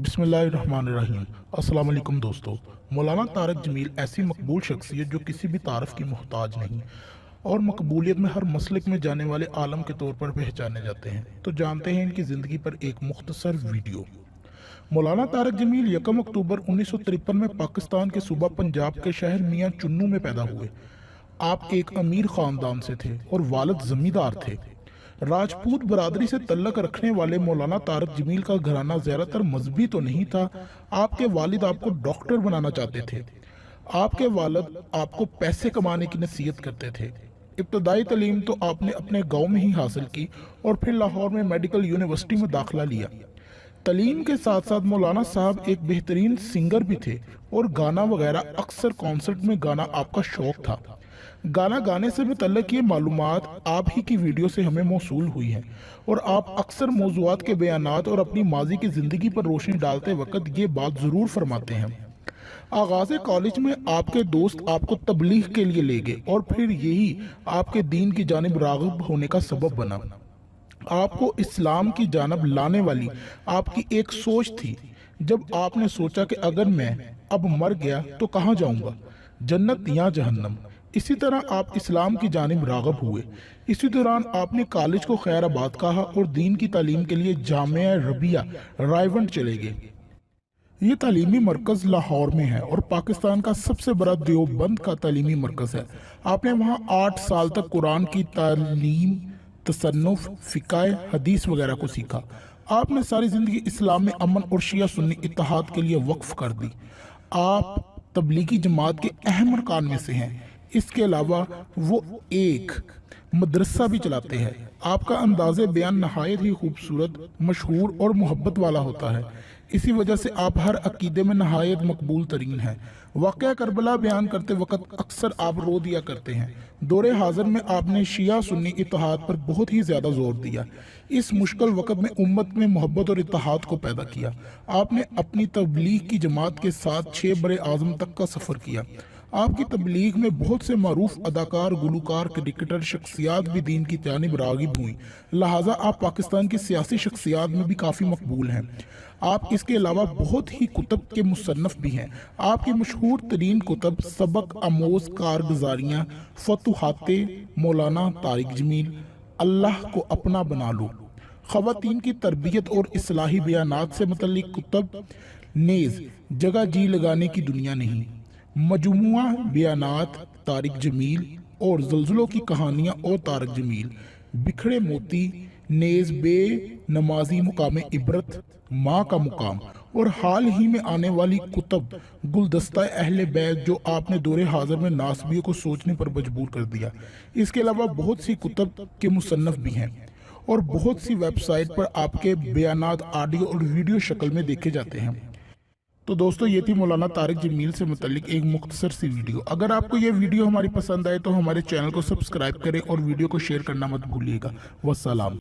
बिस्मिल्लाहिर्रहमानिर्रहीम। अस्सलाम वालेकुम दोस्तों। मौलाना तारक जमील ऐसी मकबूल शख्सियत जो किसी भी तारफ़ की मोहताज नहीं और मकबूलियत में हर मसलक में जाने वाले आलम के तौर पर पहचाने जाते हैं। तो जानते हैं इनकी ज़िंदगी पर एक मुख्तसर वीडियो। मौलाना तारक जमील 1 अक्टूबर 1953 में पाकिस्तान के सूबा पंजाब के शहर मियाँ चुन्नू में पैदा हुए। आप एक अमीर ख़ानदान से थे और वालिद ज़मींदार थे। राजपूत बरादरी से तल्लक रखने वाले मौलाना तारक जमील का घराना ज़्यादातर मजहबी तो नहीं था। आपके वालिद आपको डॉक्टर बनाना चाहते थे। आपके वालिद आपको पैसे कमाने की नसीहत करते थे। इब्तदाई तालीम तो आपने अपने गांव में ही हासिल की और फिर लाहौर में मेडिकल यूनिवर्सिटी में दाखिला लिया। तालीम के साथ साथ मौलाना साहब एक बेहतरीन सिंगर भी थे और गाना वगैरह अक्सर कॉन्सर्ट में गाना आपका शौक था। गाना गाने से मुतल्लिक ये मालूमात आप ही की वीडियो से हमें मौसूल हुई हैं और आप अक्सर मौज़ूआत के बयानात और अपनी माजी की ज़िंदगी पर रोशनी डालते वक्त ये बात ज़रूर फरमाते हैं। आगाज़ कॉलेज में आपके दोस्त आपको तबलीग के लिए ले गए और फिर यही आपके दीन की जानिब राग़िब होने का सबब बना। आपको इस्लाम की जानिब लाने वाली आपकी एक सोच थी। जब आपने सोचा कि अगर मैं अब मर गया तो कहाँ जाऊँगा, जन्नत या जहन्नम। इसी तरह आप इस्लाम की जानिब राग़िब हुए। इसी दौरान आपने कॉलेज को खैराबाद कहा और दीन की तालीम के लिए जामिया रबिया रायवंड चले गए। ये तालीमी मरकज़ लाहौर में है और पाकिस्तान का सबसे बड़ा देवबंद का तालीमी मरकज़ है। आपने वहाँ 8 साल तक कुरान की तालीम, तसन्नुफ़, फ़िक़्ह, हदीस वगैरह को सीखा। आपने सारी ज़िंदगी इस्लाम में अमन और शिया सुन्नी इत्तेहाद के लिए वक्फ कर दी। आप तबलीगी जमात के अहम अरकान में से हैं। इसके अलावा वो एक मदरसा भी चलाते हैं। आपका अंदाज़े बयान नहायत ही खूबसूरत, मशहूर और मोहब्बत वाला होता है। इसी वजह से आप हर अकीदे में नहायत मकबूल तरीन हैं। वाक़या करबला बयान करते वक्त अक्सर आप रो दिया करते हैं। दौरे हाज़िर में आपने शिया सुन्नी इत्तेहाद पर बहुत ही ज़्यादा जोर दिया। इस मुश्किल वक़्त में उम्मत में मोहब्बत और इत्तेहाद को पैदा किया। आपने अपनी तबलीग की जमात के साथ 6 बड़े आज़म तक का सफ़र किया। आपकी तबलीग में बहुत से मरूफ अदाकार, गुलकार, क्रिकेटर शख्सियात भी दीन की जानिब राग़िब हुई। लिहाजा आप पाकिस्तान की सियासी शख्सियात में भी काफ़ी मकबूल हैं। आप इसके अलावा बहुत ही कुतब के मुसन्नफ़ भी हैं। आपकी मशहूर तरीन कुतब सबक आमोज़ कारगुज़ारियाँ, फतुहाते मौलाना तारिक जमील, अल्लाह को अपना बना लो, ख़वातीन की तरबियत और इस्लाही बयानात से मुतल्लिक़ कुतब, नेज़ जगह जी लगाने की दुनिया नहीं, मजमुआ बयानात तारिक जमील और ज़लज़लों की कहानियाँ और तारक जमील, बिखरे मोती, नेज़ बे नमाजी मुकाम इबरत, माँ का मुकाम और हाल ही में आने वाली कुतब गुलदस्ता अहले बैत जो आपने दौरे हाज़िर में नासबियों को सोचने पर मजबूर कर दिया। इसके अलावा बहुत सी कुतब के मुसन्नफ़ भी हैं और बहुत सी वेबसाइट पर आपके बयानात ऑडियो और वीडियो शक्ल में देखे जाते हैं। तो दोस्तों, ये थी मौलाना तारिक जमील से मुतल्लिक एक मुख्तसर सी वीडियो। अगर आपको ये वीडियो हमारी पसंद आए तो हमारे चैनल को सब्सक्राइब करें और वीडियो को शेयर करना मत भूलिएगा। वस्सलाम।